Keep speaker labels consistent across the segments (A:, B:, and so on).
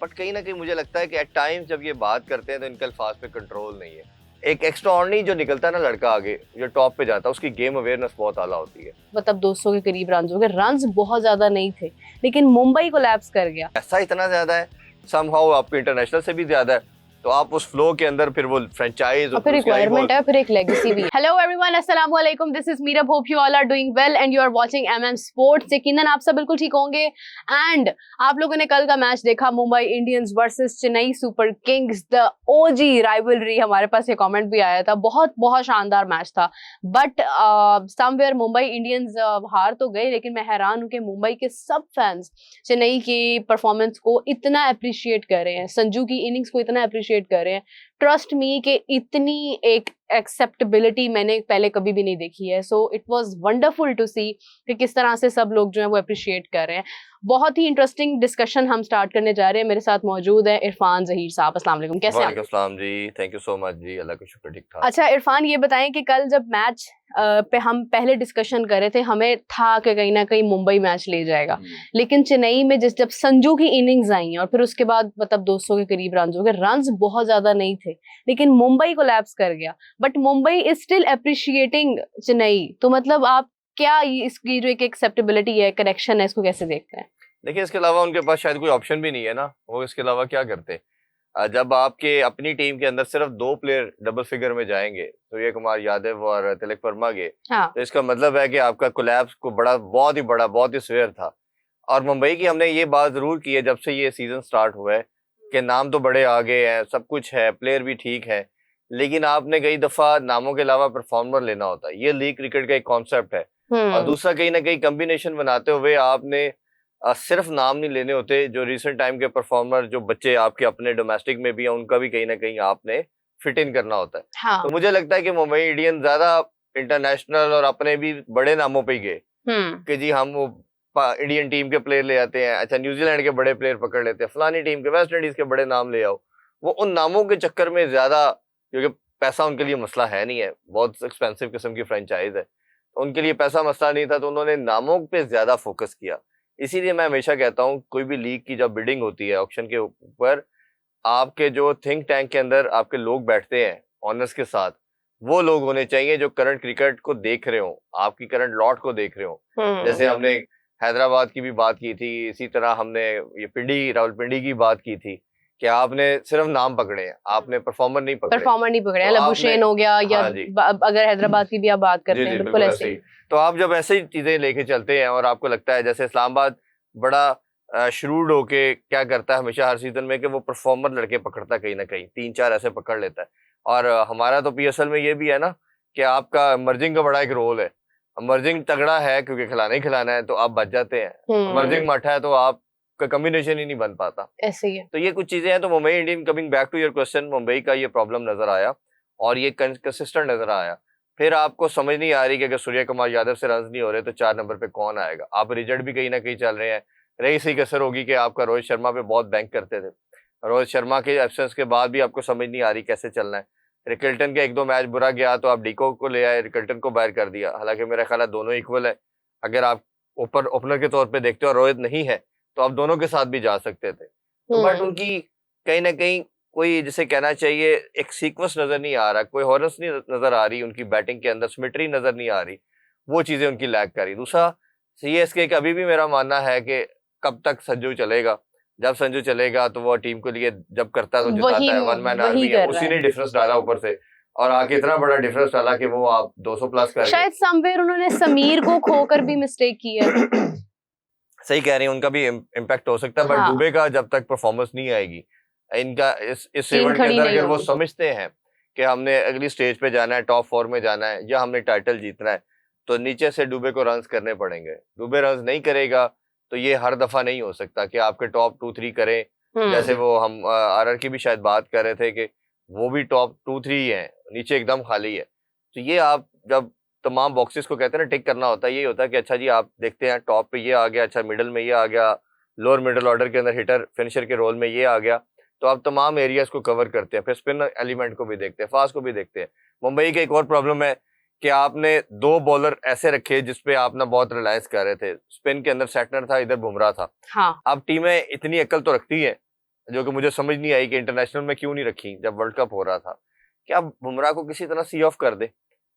A: But कहीं ना कहीं मुझे लगता है कि एट टाइम्स जब ये बात करते हैं तो इनके अल्फाज पे कंट्रोल नहीं है। एक एक्स्ट्रा ऑर्डिनरी जो निकलता है ना लड़का आगे जो टॉप पे जाता है, उसकी गेम अवेयरनेस बहुत आला होती है।
B: मतलब 200 के करीब रन हो गए, रन्स बहुत ज्यादा नहीं थे, लेकिन मुंबई कोलैप्स कर गया।
A: ऐसा इतना ज्यादा है, समहाउ आपके इंटरनेशनल से भी ज्यादा है, तो आप उस फ्लो के अंदर फिर वो फ्रेंचाइज
B: और फिर रिक्वायरमेंट है, फिर एक लेगेसी भी है। हेलो एवरीवन, अस्सलाम वालेकुम, this is Meera, hope you all are doing well and you are watching MM sports. यकीनन आप सब बिल्कुल ठीक होंगे। एंड आप लोगों ने कल का मैच देखा, Mumbai Indians versus Chennai super Kings, the OG rivalry. हमारे पास ये कमेंट भी आया था, बहुत बहुत शानदार मैच था। बट समवेयर मुंबई इंडियंस हार तो गए, लेकिन मैं हैरान हूं कि मुंबई के सब फैंस चेन्नई की परफॉर्मेंस को इतना अप्रिशिएट कर रहे हैं, संजू की इनिंग्स को इतना अप्रिशिएट कर रहे हैं। ट्रस्ट मी कि इतनी एक एक्सेप्टेबिलिटी मैंने पहले कभी भी नहीं देखी है। So it was wonderful to see कि किस तरह से सब लोग जो है वो अप्रिशिएट कर रहे हैं। बहुत ही इंटरेस्टिंग डिस्कशन हम स्टार्ट करने जा रहे हैं। मेरे साथ मौजूद है इरफान ज़हीर साहब। अस्सलाम वालेकुम, कैसे हैं आप?
A: वालेकुम अस्सलाम जी, थैंक यू सो मच जी, अल्लाह का शुक्र ठीक ठाक।
B: अच्छा इरफान, ये बताएं कि कल जब मैच पे हम पहले डिस्कशन कर रहे थे, हमें था कि कहीं ना कहीं मुंबई मैच ले जाएगा, लेकिन चेन्नई में जब संजू की इनिंग्स आई और फिर उसके बाद मतलब 200 के करीब रन हो गए, रन बहुत ज्यादा नहीं थे, लेकिन मुंबई कोलैप्स कर गया। But Mumbai is still appreciating Chennai. तो मतलब आप क्या इसकी जो एक एक्सेप्टेबिलिटी है, कनेक्शन है, इसको कैसे देखते हैं?
A: देखिए, इसके अलावा उनके पास शायद कोई ऑप्शन भी नहीं है ना, वो इसके अलावा क्या करते। जब आपके अपनी टीम के अंदर सिर्फ 2 प्लेयर डबल फिगर में जाएंगे, सूर्य कुमार यादव और तिलक वर्मा के,
B: हाँ।
A: तो इसका मतलब है कि आपका कोलैप्स को बहुत ही सीवियर था। और मुंबई की हमने ये बात जरूर की है जब से ये सीजन स्टार्ट हुआ है कि नाम तो बड़े आगे हैं, सब कुछ है, प्लेयर भी ठीक है, लेकिन आपने कई दफा नामों के अलावा परफॉर्मर लेना होता है। ये लीग क्रिकेट का एक कॉन्सेप्ट है। और दूसरा, कहीं ना कहीं कॉम्बिनेशन बनाते हुए आपने सिर्फ नाम नहीं लेने होते। जो रिसेंट टाइम के परफॉर्मर, जो बच्चे आपके अपने डोमेस्टिक में भी हैं, उनका भी कहीं ना कहीं आपने फिट इन करना होता है।
B: हाँ।
A: तो मुझे लगता है कि मुंबई इंडियंस ज्यादा इंटरनेशनल और अपने भी बड़े नामों पे ही गए कि जी हम वो इंडियन टीम के प्लेयर ले आते हैं, अच्छा न्यूजीलैंड के बड़े प्लेयर पकड़ लेते हैं, फलानी टीम के, वेस्ट इंडीज के बड़े नाम ले आओ। वो उन नामों के चक्कर में ज्यादा, क्योंकि पैसा उनके लिए मसला है नहीं है, बहुत एक्सपेंसिव किस्म की फ्रेंचाइज है, उनके लिए पैसा मसला नहीं था, तो उन्होंने नामों पे ज्यादा फोकस किया। इसीलिए मैं हमेशा कहता हूँ, कोई भी लीग की जब बिडिंग होती है ऑक्शन के ऊपर, आपके जो थिंक टैंक के अंदर आपके लोग बैठते हैं ऑनर्स के साथ, वो लोग होने चाहिए जो करंट क्रिकेट को देख रहे हो, आपकी करंट लॉट को देख रहे हो। जैसे हमने हैदराबाद की भी बात की थी, इसी तरह हमने ये रावलपिंडी की बात की थी कि आपने सिर्फ नाम पकड़े हैं, आपने परफॉर्मर नहीं पकड़े।
B: तो लबुशेन हो गया, या
A: हाँ जी,
B: अगर हैदराबाद की भी आप बात करते हैं, बिल्कुल ऐसे ही।
A: तो आप जब ऐसे ही चीजें लेके चलते हैं और आपको लगता है जैसे इस्लामाबाद बड़ा श्रूड होके क्या करता है हमेशा हर सीजन में कि वो परफॉर्मर लड़के पकड़ता है, कहीं ना कहीं 3-4 ऐसे पकड़ लेता है। और हमारा तो पीएसएल में ये भी है ना कि आपका इमर्जिंग का बड़ा एक रोल है। इमर्जिंग तगड़ा है क्योंकि खिलाना ही खिलाना है, तो आप बच जाते हैं। इमर्जिंग मठा है तो आपका कॉम्बिनेशन ही नहीं बन पाता।
B: ऐसे ही है।
A: तो ये कुछ चीजें हैं। तो Mumbai Indian, coming back to your question, Mumbai का ये प्रॉब्लम नजर आया और ये कंसिस्टेंट नजर आया। फिर आपको समझ नहीं आ रही कि अगर सूर्य कुमार यादव से रन नहीं हो रहे तो 4 नंबर पे कौन आएगा। आप रिजल्ट भी कहीं ना कहीं चल रहे हैं, रही सही कसर होगी कि आपका रोहित शर्मा पे बहुत बैंक करते थे। रोहित शर्मा के एब्सेंस के बाद भी आपको समझ नहीं आ रही कैसे चलना है। रिकल्टन का 1-2 मैच बुरा गया तो आप डीको को ले आए, रिकल्टन को बाहर कर दिया। हालांकि मेरा ख्याल है दोनों इक्वल है। अगर आप ओपनर के तौर पे देखते हो और रोहित नहीं है तो आप दोनों के साथ भी जा सकते थे। तो बट उनकी कहीं ना कहीं कोई, जिसे कहना चाहिए, एक सीक्वेंस नजर नहीं आ रहा, कोई हॉरस नहीं नजर आ रही, उनकी बैटिंग के अंदर सिमेट्री नजर नहीं आ रही, वो चीजें उनकी लैग कर रही। दूसरा, सीएसके का अभी भी मेरा मानना है कि कब तक संजू चलेगा। जब संजू चलेगा तो वो टीम के लिए जब करता है तो जिताता है, वन मैन आर्मी है, उसी ने डिफरेंस डाला ऊपर से, और आके इतना बड़ा डिफरेंस डाला कि वो आप 200 प्लस कर गए।
B: शायद समवेयर उन्होंने समीर को खोकर भी मिस्टेक की है।
A: सही कह रही हैं, उनका भी इम्पैक्ट हो सकता है। बट
B: हाँ।
A: दुबे का जब तक परफॉर्मेंस नहीं आएगी, इनका इस
B: टीम
A: इवेंट के
B: खड़ी
A: अंदर,
B: नहीं
A: अगर वो
B: होगी।
A: समझते हैं कि हमने अगली स्टेज पे जाना है, टॉप 4 में जाना है, या हमने टाइटल जीतना है, तो नीचे से दुबे को रन्स करने पड़ेंगे। दुबे रन्स नहीं करेगा तो ये हर दफा नहीं हो सकता कि आपके टॉप 2-3 करें। जैसे वो हम आरआर की भी शायद बात कर रहे थे कि वो भी टॉप 2-3 ही है, नीचे एकदम खाली है। तो ये आप जब तमाम बॉक्सेस को कहते हैं ना टिक करना होता है, ये होता है कि अच्छा जी आप देखते हैं टॉप पे ये आ गया, अच्छा मिडल में ये आ गया, लोअर मिडल ऑर्डर के अंदर हिटर फिनिशर के रोल में ये आ गया, तो आप तमाम एरियाज को कवर करते हैं। फिर स्पिन एलिमेंट को भी देखते हैं, फास्ट को भी देखते हैं। मुंबई की एक और प्रॉब्लम है कि आपने 2 बॉलर ऐसे रखे जिसपे आप ना बहुत रिलायंस कर रहे थे। स्पिन के अंदर सेटनर था, इधर बुमराह था।
B: हाँ।
A: अब टीमें इतनी अक्ल तो रखती है, जो कि मुझे समझ नहीं आई कि इंटरनेशनल में क्यों नहीं रखी जब वर्ल्ड कप हो रहा था, कि आप बुमराह को किसी तरह सी ऑफ कर दे।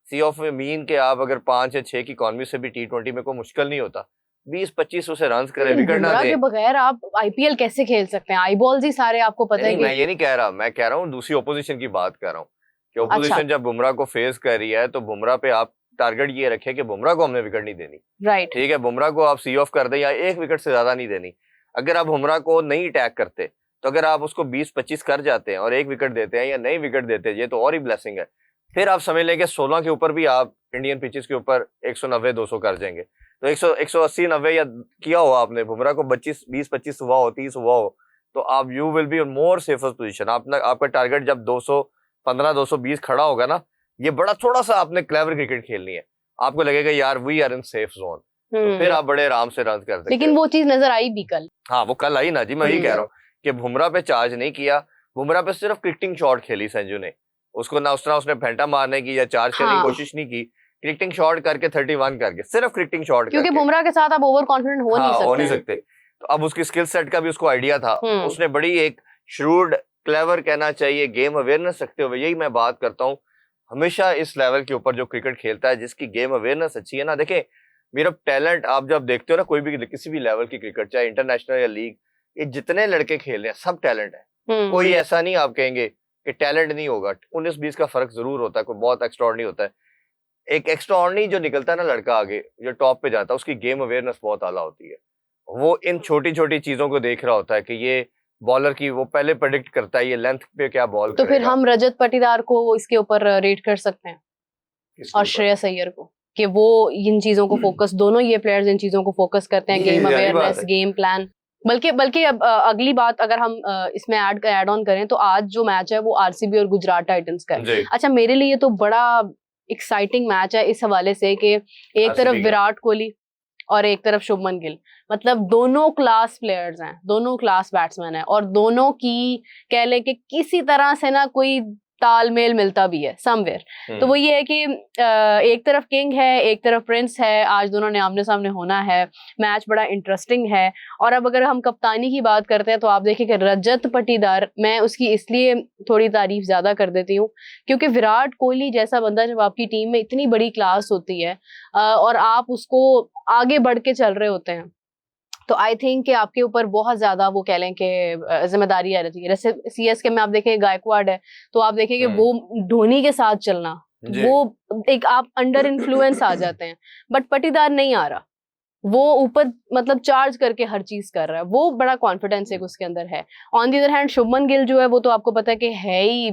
A: सी ऑफ में मीन के आप अगर 5 या 6 की इकॉनमी से भी T20 में कोई मुश्किल नहीं होता, 20-25 उसे रन करे,
B: लेकिन
A: विकेट ना
B: बुमराह
A: दे।
B: के बगैर आप आईपीएल कैसे खेल सकते हैं? आई बॉल्स ही सारे आपको पता है
A: नहीं, मैं
B: कि
A: ये नहीं कह रहा, मैं कह रहा हूँ दूसरी ओपोजिशन की बात कर रहा हूँ कि
B: अच्छा,
A: ओपोजिशन जब बुमराह को फेस कर रही है तो बुमराह पे आप टारगेट ये रखें कि बुमराह को हमने विकेट नहीं देनी।
B: राइट,
A: ठीक है, बुमराह को आप सी ऑफ कर दें या 1 विकेट से ज्यादा नहीं देनी। अगर आप बुमराह को नहीं अटैक करते तो अगर आप उसको 20-25 कर जाते हैं और 1 विकेट देते हैं या नहीं विकेट देते हैं, ये तो और ही ब्लेसिंग है। फिर आप समझ लें कि 16 के ऊपर भी आप इंडियन पिचेस के ऊपर 190-200 कर जाएंगे। तो 180-90 या किया हो आपने, बुमराह को 20-25 हुआ हो, 30 हुआ हो, तो आप you will be more safer position. आपका टारगेट जब 215-220 खड़ा होगा ना, ये बड़ा थोड़ा सा आपने क्लेवर क्रिकेट खेलनी है। आपको लगेगा यार we are in safe zone, तो फिर आप बड़े आराम से रन कर सकते हैं।
B: लेकिन वो चीज नजर आई भी कल।
A: हाँ, वो कल आई ना जी, मैं यही कह रहा हूँ कि बुमराह पे चार्ज नहीं किया, बुमराह पे सिर्फ क्रिकेटिंग शॉट खेली संजू ने। उसको ना उस तरह उसने फेंटा मारने की या चार्ज करने की
B: हाँ,
A: कोशिश नहीं की। क्रिकेटिंग शॉट करके 31 करके, सिर्फ क्रिकेटिंग शॉट
B: क्योंकि
A: करके।
B: बुमराह के साथ आप ओवर कॉन्फिडेंट हो नहीं
A: हाँ, हो
B: सकते
A: नहीं
B: हैं।
A: सकते। तो अब उसकी स्किल सेट का भी उसको आइडिया था,
B: हम्म,
A: उसने बड़ी एक श्रूड, क्लेवर कहना चाहिए, गेम अवेयरनेस रखते हुए, यही मैं बात करता हूँ हमेशा इस लेवल के ऊपर जो क्रिकेट खेलता है, जिसकी गेम अवेयरनेस अच्छी है ना। देखें, मेरा टैलेंट आप जब देखते हो ना, कोई भी किसी भी लेवल की क्रिकेट, चाहे इंटरनेशनल या लीग, ये जितने लड़के खेल रहे हैं सब टैलेंट है। कोई ऐसा नहीं आप कहेंगे कि टैलेंट नहीं होगा। 19-20 का फर्क जरूर होता है, कोई बहुत एक्स्ट्राऑर्डिनरी होता है। एक एक्स्ट्राऑर्डिनरी जो निकलता है ना लड़का आगे, जो टॉप पे जाता है, उसकी गेम अवेयरनेस बहुत आला होती है। वो इन छोटी छोटी चीजों को देख रहा होता है कि ये बॉलर की, वो पहले प्रेडिक्ट करता है ये लेंथ पे क्या बॉल
B: तो फिर
A: करेगा।
B: हम रजत पाटीदार को इसके ऊपर रेट कर सकते हैं
A: किसके
B: और
A: ऊपर?
B: श्रेयस अय्यर को, कि वो इन चीजों को फोकस, दोनों ये प्लेयर्स इन चीजों को फोकस करते हैं,
A: ये
B: गेम
A: जाहिर बात
B: अवेयरनेस,
A: है।
B: Game plan. बल्कि बल्कि अब अगली बात अगर हम इसमें ऐड ऑन करें तो आज जो मैच है वो आरसीबी और गुजरात टाइटंस का है।
A: जी,
B: अच्छा, मेरे लिए तो बड़ा एक्साइटिंग मैच है इस हवाले से कि एक तरफ
A: आरसीबी का।
B: विराट कोहली और एक तरफ शुभमन गिल, मतलब दोनों क्लास प्लेयर्स हैं, दोनों क्लास बैट्समैन हैं, और दोनों की कह ले कि किसी तरह से ना कोई तालमेल मिलता भी है समवेयर। तो वो ये है कि एक तरफ किंग है, एक तरफ प्रिंस है, आज दोनों ने आमने सामने होना है, मैच बड़ा इंटरेस्टिंग है। और अब अगर हम कप्तानी की बात करते हैं तो आप देखिए कि रजत पाटीदार, मैं उसकी इसलिए थोड़ी तारीफ ज्यादा कर देती हूँ क्योंकि विराट कोहली जैसा बंदा जब आपकी टीम में इतनी बड़ी क्लास होती है और आप उसको आगे बढ़ के चल रहे होते हैं, तो आई थिंक कि आपके ऊपर बहुत ज्यादा वो कह लें कि जिम्मेदारी आ रहती है। जैसे सीएसके में आप देखें गायकवाड है, तो आप देखें कि वो धोनी के साथ चलना,
A: जी।
B: वो एक आप अंडर इन्फ्लुएंस आ जाते हैं, बट पाटीदार नहीं आ रहा, वो ऊपर मतलब चार्ज करके हर चीज कर रहा है, वो बड़ा कॉन्फिडेंस एक उसके अंदर है। On the other hand Shubman Gill जो है वो तो आपको पता है कि है ही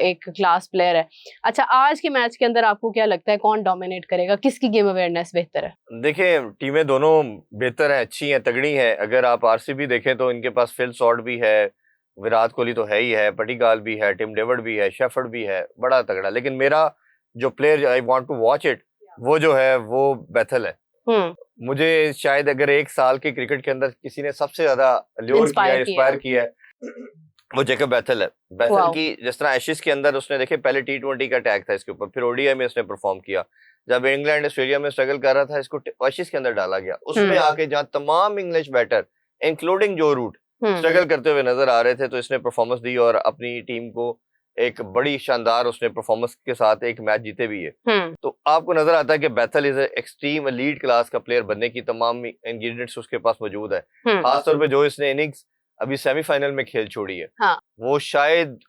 B: एक क्लास प्लेयर है। अच्छा, आज के मैच के अंदर आपको क्या लगता है कौन डोमिनेट करेगा, किसकी गेम अवेयरनेस बेहतर है?
A: देखिए, टीमें दोनों बेहतर हैं, अच्छी हैं, तगड़ी हैं। अगर आप आरसीबी देखें तो इनके पास फिल सॉल्ट भी है, विराट कोहली तो है ही है, पटिकाल भी है, टिम डेविड भी है, शेफर्ड भी है, बड़ा तगड़ा। लेकिन मेरा जो player I want to watch it, वो जो है वो बेथल है। मुझे शायद अगर 1 साल के क्रिकेट के अंदर किसी ने सबसे ज्यादा ल्योर किया, इंस्पायर किया है, वो जेकब बेथल है। बेथल की जिस तरह एशेज के अंदर उसने, देखे पहले T20 का टैग था इसके ऊपर, फिर ओडीआई में इसने परफॉर्म किया। जब इंग्लैंड ऑस्ट्रेलिया में स्ट्रगल कर रहा था, इसको एशेज के अंदर डाला गया। उसमें आके जहाँ तमाम इंग्लिश बैटर इंक्लूडिंग जो रूट स्ट्रगल करते हुए नजर आ रहे थे, तो इसने परफॉर्मेंस दी और अपनी टीम को एक बड़ी शानदार उसने परफॉर्मेंस के साथ एक मैच जीते भी है। तो आपको नजर आता है कि बेथल इज एक्सट्रीम एलीट क्लास का प्लेयर बनने की तमाम इंग्रेडिएंट्स उसके पास मौजूद है। खासतौर पे जो इसने इनिंग्स अभी सेमीफाइनल में खेल छोड़ी है,
B: हाँ।
A: वो शायद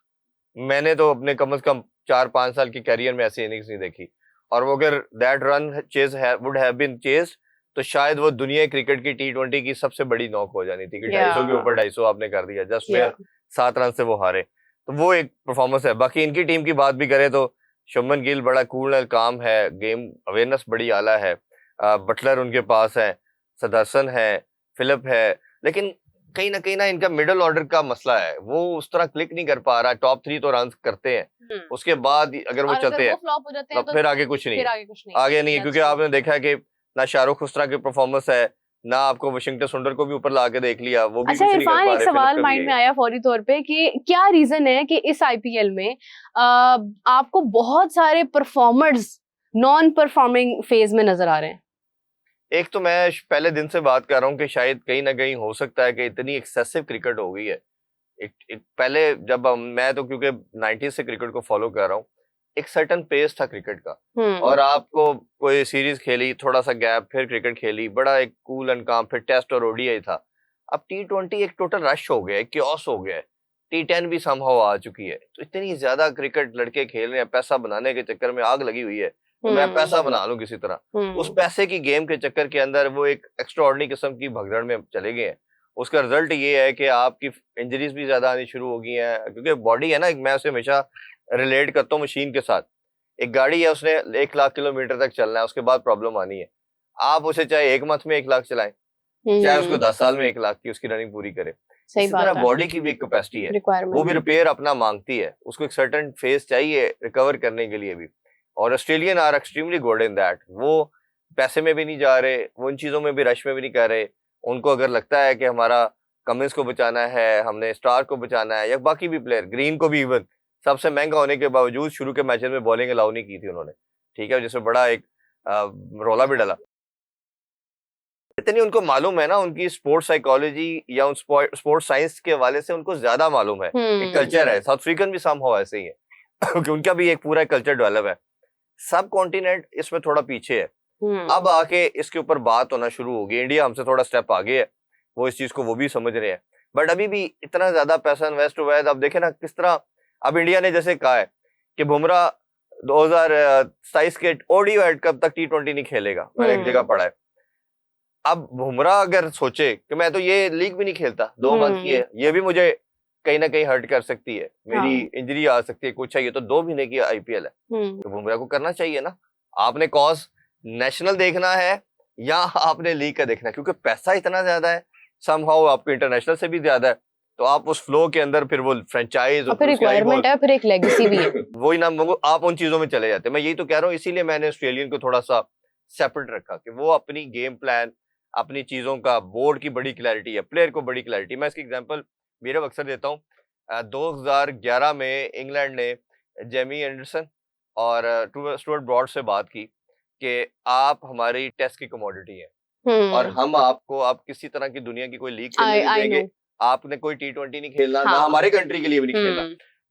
A: मैंने तो अपने कम से कम 4-5 साल की कैरियर में ऐसी इनिंग्स नहीं देखी। और वो अगर that run chase would have been chased, तो शायद वो दुनिया क्रिकेट की T20 की सबसे बड़ी नॉक हो जानी थी कि 250 के ऊपर 250 आपने कर दिया, जस्ट मेयर 7 रन से वो हारे। तो वो एक परफॉर्मेंस है। बाकी इनकी टीम की बात भी करें तो शुभमन गिल बड़ा कूल है, काम है, गेम अवेयरनेस बड़ी आला है, बटलर उनके पास है, सदर्सन है, फिलिप है, लेकिन कहीं ना इनका मिडिल ऑर्डर का मसला है, वो उस तरह क्लिक नहीं कर पा रहा। टॉप 3 तो रन करते हैं, उसके बाद अगर वो चलते हैं
B: फ्लॉप हो जाते हैं
A: तो फिर आगे कुछ नहीं, आगे नहीं है, क्योंकि आपने देखा है कि ना शाहरुख उस तरह की परफॉर्मेंस है, ना आपको वाशिंगटन सुंदर को भी ऊपर ला के देख लिया, वो भी
B: अच्छा
A: कुछ नहीं कर
B: इरफान,
A: पा
B: एक
A: रहे।
B: सवाल माइंड में आया फौरी तौर पे कि क्या रीजन है कि इस आईपीएल में आपको बहुत सारे परफॉर्मर्स नॉन परफॉर्मिंग फेज में नजर आ रहे हैं?
A: एक तो मैं पहले दिन से बात कर रहा हूँ कि शायद कहीं ना कहीं हो सकता है कि इतनी एक्सेसिव क्रिकेट हो गई है एक पहले जब मैं तो क्योंकि 90s से क्रिकेट को फॉलो कर रहा हूँ, एक सर्टन पेस था क्रिकेट का, और आपको कोई सीरीज खेली, थोड़ा सा गैप, फिर क्रिकेट खेली, बड़ा एक कूल एंड काम, फिर टेस्ट और ओडीआई था। अब T20 एक टोटल रश हो गया है, क्योस हो गया है, T10 भी समहाउ आ चुकी है, तो इतनी ज्यादा क्रिकेट लड़के खेल रहे हैं, पैसा बनाने के चक्कर में आग लगी हुई है, तो मैं पैसा बना लूं किसी तरह। उस पैसे की गेम के चक्कर के अंदर वो एक एक्स्ट्राऑर्डिनरी किस्म की भगदड़ में चले गए हैं। उसका रिजल्ट ये है कि आपकी इंजरीज भी ज्यादा आनी शुरू हो गई हैं, क्योंकि बॉडी है ना, मैं उसे हमेशा रिलेट करता हूँ मशीन के साथ। एक गाड़ी है, उसने 1 लाख किलोमीटर तक चलना है, उसके बाद प्रॉब्लम आनी है। आप उसे चाहे 1 मंथ में 1 लाख चलाएं, चाहे उसको 10 साल में 1 लाख की उसकी रनिंग पूरी करे।
B: सही
A: इसी
B: बात
A: तरह
B: है,
A: बॉडी की भी एक कैपेसिटी है, वो
B: रिक्वायरमेंट
A: भी रिपेयर अपना मांगती है, उसको एक सर्टेन फेज चाहिए रिकवर करने के लिए भी। और Australian are extremely good in that. वो पैसे में भी नहीं जा रहे, वो इन चीजों में भी रश में भी नहीं कर रहे। उनको अगर लगता है कि हमारा कमिंस को बचाना है, हमने स्टार को बचाना है, या बाकी भी प्लेयर, ग्रीन को भी इवन, सबसे महंगा होने के बावजूद शुरू के मैचेस में बॉलिंग अलाउ नहीं की थी उन्होंने, ठीक है, जिसमें बड़ा एक रोला भी डला। इतनी उनको मालूम है ना, उनकी स्पोर्ट्स साइकोलॉजी या उन स्पोर्ट्स साइंस के हवाले से उनको ज्यादा मालूम है। एक कल्चर है, साउथ अफ्रीकन भी समहाउ ऐसे ही है क्योंकि उनका भी एक पूरा कल्चर डेवलप है। सब कॉन्टिनेंट इसमें थोड़ा पीछे है। अब आके इसके ऊपर बात होना शुरू हो गई, इंडिया हमसे थोड़ा स्टेप आगे है, वो इस चीज को वो भी समझ रहे हैं, बट अभी भी इतना ज्यादा पैसा इन्वेस्ट हुआ है। अब देखे ना किस तरह, अब इंडिया ने जैसे कहा है कि बुमराह 2027 के ओडी वर्ल्ड कप तक T20 नहीं खेलेगा, मैंने एक जगह पढ़ा है। अब बुमराह अगर सोचे कि मैं तो ये लीग भी नहीं खेलता, 2 मंथ की है, ये भी मुझे कहीं ना कहीं हर्ट कर सकती है, मेरी इंजरी आ सकती है, कुछ है, ये तो 2 महीने की आईपीएल है, तो बुमराह को करना चाहिए ना। आपने कॉज नेशनल देखना है या आपने लीग का देखना है, क्योंकि पैसा इतना ज्यादा है, समहाउ आपको इंटरनेशनल से भी ज्यादा है, तो आप उस फ्लो के अंदर फिर वो फ्रेंचाइज
B: और फिर रिक्वायरमेंट है, फिर एक लेगेसी भी है
A: वही ना, आप उन चीजों में चले जाते हैं। मैं यही तो कह रहा हूँ, इसीलिए मैंने ऑस्ट्रेलियन को थोड़ा सा सेपरेट रखा कि वो अपनी गेम प्लान, अपनी चीजों का, बोर्ड की बड़ी क्लैरिटी है, प्लेयर को बड़ी क्लैरिटी। मैं इसकी एग्जांपल मेरे अक्सर देता हूँ। 2011 में इंग्लैंड ने जेमी एंडरसन और स्टुअर्ट ब्रॉड से बात की कि आप हमारी टेस्ट की कमोडिटी है और हम आपको, आप किसी तरह की दुनिया की कोई लीग खेलने नहीं देंगे, आपने कोई T20 नहीं खेलना, ना हमारे कंट्री के लिए भी नहीं खेलना।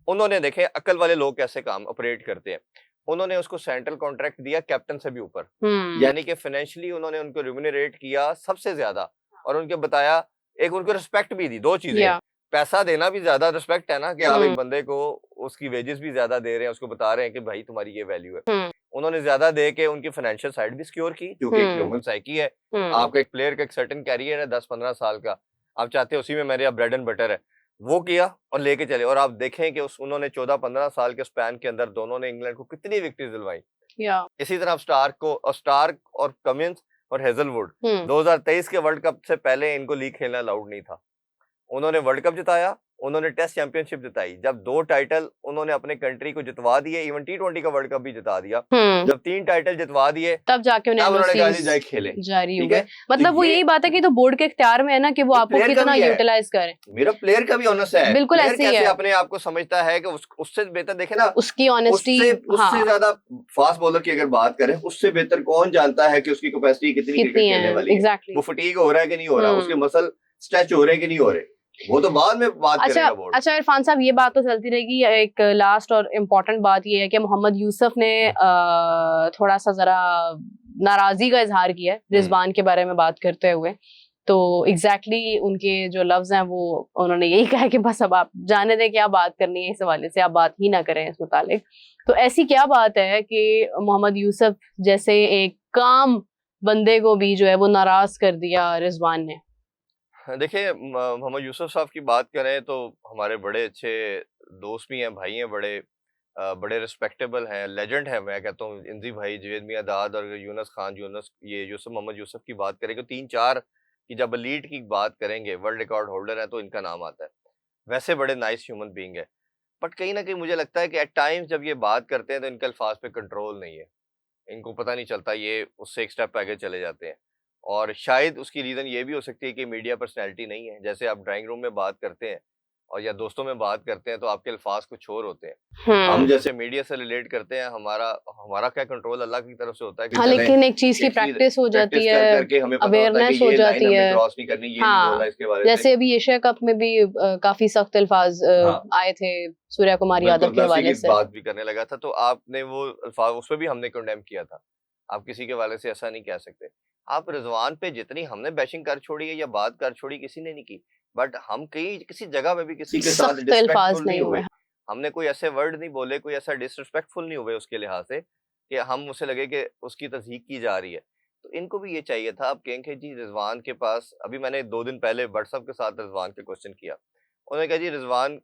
A: उन्होंने देखे अक्ल वाले लोग कैसे काम ऑपरेट करते हैं, उन्होंने उसको सेंट्रल कॉन्ट्रैक्ट दिया कैप्टन से भी ऊपर, यानी कि फाइनेंशियली उन्होंने उनको रिम्यूनरेट किया सबसे ज्यादा, और उनके बताया, एक उनको रिस्पेक्ट भी दी। 2 चीजें, पैसा देना भी ज्यादा रिस्पेक्ट है ना, कि आप एक बंदे को उसकी वेजेस भी ज्यादा दे रहे हैं, उसको बता रहे हैं कि भाई तुम्हारी ये वैल्यू है। उन्होंने ज्यादा दे के उनकी फाइनेंशियल साइड भी सिक्योर की, जो कि एक ह्यूमन साइकी है। आपका एक प्लेयर का एक सर्टेन कैरियर है 10-15 साल का, आप चाहते हैं उसी में मेरे ब्रेड एंड बटर है, वो किया और लेके चले। और आप देखें कि उन्होंने 14-15 साल के स्पैन के अंदर दोनों ने इंग्लैंड को कितनी विक्ट्रीज दिलवाई। इसी तरह स्टार्क और कमिंस और हेजलवुड 2023 के वर्ल्ड कप से पहले इनको लीग खेलना अलाउड नहीं था। उन्होंने वर्ल्ड कप जिताया, उन्होंने टेस्ट चैंपियनशिप जिताई, जब 2 टाइटल उन्होंने अपने कंट्री को जितवा दिए, इवन T20 का वर्ल्ड कप भी जिता दिया, जब 3 टाइटल जितवा दिए,
B: तब जाके उन्होंने जाए खेले, जारी हो गए। मतलब वो यही बात है कि तो बोर्ड के इख्तियार में है ना कि वो आपको कितना यूटिलाइज करें।
A: मेरा प्लेयर का भी ऑनेस्ट है,
B: बिल्कुल ऐसे ही है,
A: अपने आप को समझता है कि उससे बेहतर देखे ना,
B: उसकी ऑनेस्टी,
A: उससे ज्यादा फास्ट बॉलर की अगर बात करें, उससे बेहतर कौन जानता है कि उसकी कैपेसिटी कितनी क्रिकेट खेलने वाली है, वो फटीग हो रहा है कि नहीं हो रहा, उसके मसल स्ट्रेच हो रहे हैं कि नहीं हो रहे, वो तो बाद में बात करेगा बोर्ड।
B: अच्छा इरफान साहब, ये बात तो चलती रहेगी। एक लास्ट और इम्पोर्टेंट बात ये है कि मोहम्मद यूसुफ ने थोड़ा सा जरा नाराजगी का इजहार किया है रिजवान के बारे में बात करते हुए। तो एग्जैक्टली उनके जो लफ्ज हैं वो उन्होंने यही कहा कि बस अब आप जाने दें, क्या बात करनी है इस हवाले से, आप बात ही ना करें इस मुतालिक। तो ऐसी क्या बात है कि मोहम्मद यूसुफ जैसे एक काम बंदे को भी जो है वो नाराज कर दिया रिजवान ने?
A: देखिए, मोहम्मद यूसुफ साहब की बात करें तो हमारे बड़े अच्छे दोस्त भी हैं, भाई हैं, बड़े रिस्पेक्टेबल हैं, लेजेंड हैं। मैं कहता हूँ इंजी भाई, जवेद मियां दाद और यूनुस खान, ये मोहम्मद यूसुफ की बात करेंगे, 3-4 की जब एलीट की बात करेंगे, वर्ल्ड रिकॉर्ड होल्डर है, तो इनका नाम आता है। वैसे बड़े नाइस ह्यूमन बीइंग है, बट कहीं ना कहीं मुझे लगता है कि एट टाइम्स जब ये बात करते हैं तो इनके अल्फाज पे कंट्रोल नहीं है, इनको पता नहीं चलता, ये उससे एक स्टेप आगे चले जाते हैं। और शायद उसकी रीजन ये भी हो सकती है कि मीडिया पर्सनैलिटी नहीं है। जैसे आप ड्राइंग रूम में बात करते हैं और या दोस्तों में बात करते हैं तो आपके अल्फाज कुछ और होते हैं। हम जैसे मीडिया से रिलेट करते हैं, हमारा क्या कंट्रोल अल्लाह की तरफ से होता है कि
B: हाँ, लेकिन एक चीज की प्रैक्टिस हो जाती है,
A: करके हमें पता होता है
B: अवेयरनेस
A: कि
B: हो
A: ये लाइन
B: जाती
A: हमने
B: है।
A: क्रॉस नहीं करनी, ये नहीं बोलना
B: हाँ,
A: इसके बारे में।
B: जैसे अभी एशिया कप में भी काफी सख्त अल्फाज आए थे सूर्या कुमार यादव के हवाले से।
A: बात भी करने लगा था, तो आपने वो अल्फाज उसपे भी हमने कंडेम किया था। आप किसी के हवाले से ऐसा नहीं कह सकते। आप रिजवान पे जितनी हमने बैशिंग कर छोड़ी है या बात कर छोड़ी, किसी ने नहीं की, बट हम कहीं किसी जगह में भी किसी के साथ
B: सख्त अल्फाज
A: डिसरिस्पेक्टफुल
B: नहीं
A: नहीं
B: हुए।
A: हुए। हमने कोई ऐसे वर्ड नहीं बोले, कोई ऐसा डिसरिस्पेक्टफुल नहीं हुए उसके लिहाज से कि हम उसे लगे कि उसकी तज़हीक की जा रही है। तो इनको भी ये चाहिए था। आप कहेंगे जी रिजवान के पास, अभी मैंने 2 दिन पहले व्हाट्सएप के साथ रिजवान के क्वेश्चन किया। उन्होंने कहा जी रिजवान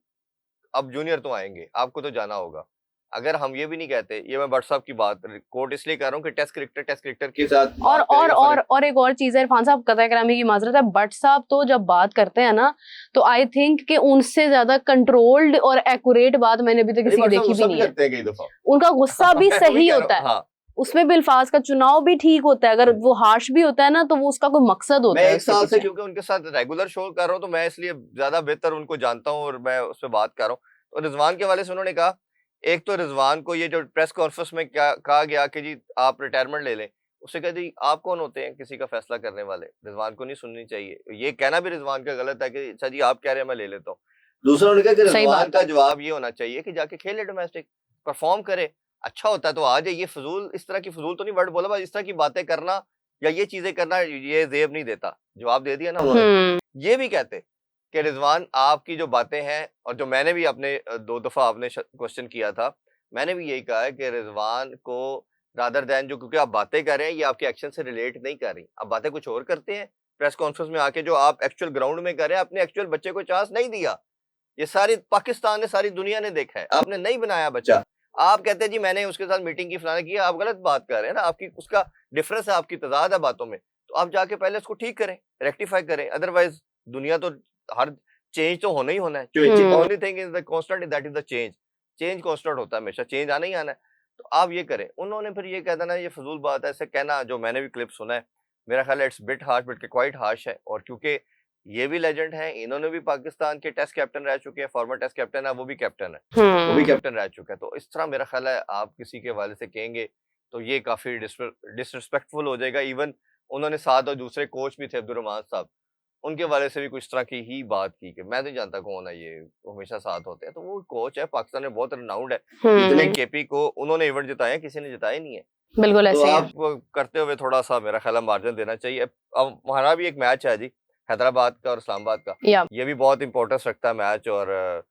A: अब जूनियर तो आएंगे, आपको तो जाना होगा। अगर हम ये भी नहीं कहते, ये मैं व्हाट्सएप की बात कोट इसलिए कर रहा हूँ कि टेस्ट क्रिकेटर के साथ
B: और एक और चीज है इरफान साहब, कतई करामी की माजरत है, बट साहब तो जब बात करते हैं ना, तो आई थिंक कि उनसे ज्यादा कंट्रोल्ड और एक्यूरेट बात मैंने अभी तक किसी की देखी भी नहीं है।
A: कई दफा
B: उनका गुस्सा भी सही होता है,
A: हाँ।
B: उसमें भी अल्फाज का चुनाव भी ठीक होता है। अगर वो हार्श भी होता है ना, तो वो उसका कोई मकसद होता है।
A: मैं 1 साल से क्योंकि उनके साथ रेगुलर शो कर रहा हूँ, तो मैं इसलिए ज्यादा बेहतर उनको जानता हूँ और मैं उस पर बात कर रहा हूँ। तो रिजवान के हवाले से उन्होंने कहा, एक तो रिजवान को ये जो प्रेस कॉन्फ्रेंस में क्या कहा गया कि जी आप रिटायरमेंट ले लें, उससे कहा जी आप कौन होते हैं किसी का फैसला करने वाले, रिजवान को नहीं सुननी चाहिए। ये कहना भी रिजवान का गलत है कि अच्छा जी आप कह रहे हैं मैं ले लेता हूँ। दूसरा उन्होंने कहा कि रिजवान का जवाब ये होना चाहिए कि जाके खेले, डोमेस्टिक परफॉर्म करे, अच्छा होता है तो आ जाए। ये फजूल, इस तरह की फजूल तो नहीं वर्ड बोला, बस इस तरह की बातें करना या ये चीजें करना ये जेब नहीं देता। जवाब दे दिया ना उन्होंने। ये भी कहते कि रिजवान आपकी जो बातें हैं, और जो मैंने भी अपने 2 दफा आपने क्वेश्चन किया था, मैंने भी यही कहा है कि रिजवान को रादर दैन जो, क्योंकि आप बातें कर रहे हैं ये आपके एक्शन से रिलेट नहीं कर रही, आप बातें कुछ और करते हैं प्रेस कॉन्फ्रेंस में आके, जो आप एक्चुअल ग्राउंड में कर रहे हैं, अपने एक्चुअल बच्चे को चांस नहीं दिया। ये सारी पाकिस्तान ने, सारी दुनिया ने देखा है, आपने नहीं बनाया बच्चा। आप कहते हैं जी मैंने उसके साथ मीटिंग की, फलाना किया, आप गलत बात कर रहे हैं ना, आपकी उसका डिफरेंस है, आपकी तजाद है बातों में। तो आप जाके पहले उसको ठीक करें, रेक्टिफाई करें, अदरवाइज दुनिया तो हर चेंज तो होना ही होना है। Only thing is the constant, that is the change. Change constant होता है हमेशा, चेंज आना ही आना है। तो आप ये करें। उन्होंने फिर ये कह देना ये फजूल बात है, ऐसे कहना, जो मैंने भी क्लिप सुना है, मेरा ख्याल है it's bit harsh, but quite harsh है। और क्योंकि ये भी लेजेंड हैं, इन्होंने भी पाकिस्तान के टेस्ट कैप्टन रह चुके हैं, फॉर्मर टेस्ट कैप्टन है, वो भी कैप्टन है, वो भी कैप्टन रह चुका है। तो इस तरह मेरा ख्याल है आप किसी के हवाले से कहेंगे तो ये काफी डिसरिस्पेक्टफुल हो जाएगा। इवन उन्होंने साथ और दूसरे कोच भी थे अब्दुर्रहमान साहब, उनके हवाले से भी कुछ तरह की ही बात की कि मैं नहीं जानता कौन है ये, वो हमेशा साथ होते हैं। तो वो कोच है, पाकिस्तान में बहुत रिनाउंड है। इतने केपी को उन्होंने इवेंट जिताए हैं, किसी ने जिताए नहीं है।
B: बिल्कुल
A: तो
B: ऐसे
A: आप करते हुए थोड़ा सा मेरा ख्याल है मार्जिन देना चाहिए। अब हमारा भी एक मैच है जी, हैदराबाद का और इस्लामाबाद का, ये भी बहुत इंपॉर्टेंस रखता है मैच, और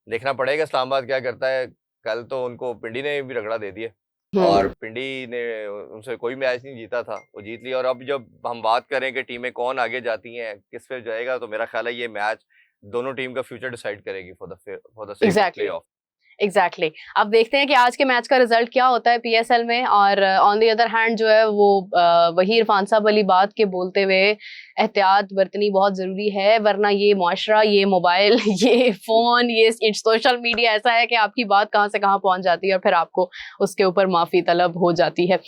A: देखना पड़ेगा इस्लामाबाद क्या करता है। कल तो उनको पिंडी ने भी रगड़ा दे दिया, और पिंडी ने उनसे कोई मैच नहीं जीता था, वो जीत लिया। और अब जब हम बात करें कि टीमें कौन आगे जाती हैं, किस पे जाएगा, तो मेरा ख्याल है ये मैच दोनों टीम का फ्यूचर डिसाइड करेगी फॉर द प्लेऑफ।
B: एग्जैक्टली अब देखते हैं कि आज के मैच का रिजल्ट क्या होता है पीएसएल में। और ऑन द अदर हैंड जो है वो वही इरफान साहब वाली बात के बोलते हुए एहतियात बरतनी बहुत जरूरी है, वरना ये मुआशरा, ये मोबाइल, ये फोन, ये सोशल मीडिया ऐसा है कि आपकी बात कहाँ से कहाँ पहुंच जाती है और फिर आपको उसके ऊपर माफी तलब हो जाती है।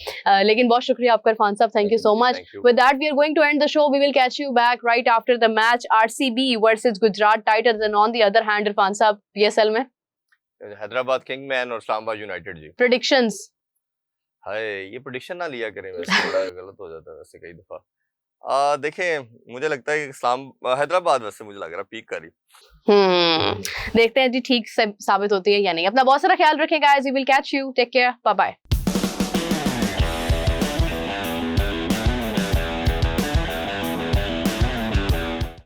B: लेकिन बहुत शुक्रिया आपका इरफान साहब, thank you so much. With that we are going to end the show, we will catch you back right after the match RCB versus Gujarat Titans. And on the other hand Irfan साहब, पीएसएल में
A: Hyderabad Kingsmen और Islamabad United जी।
B: Predictions?
A: Hi, ये prediction ना लिया करें, वैसे बड़ा गलत हो जाता है वैसे कई दफा। देखें, मुझे लगता है कि हैदराबाद वैसे मुझे लग रहा है पीक कर रही।
B: देखते हैं जी ठीक साबित होती है या नहीं। अपना बहुत सारा ख्याल रखें guys, we will catch you, take care, bye bye.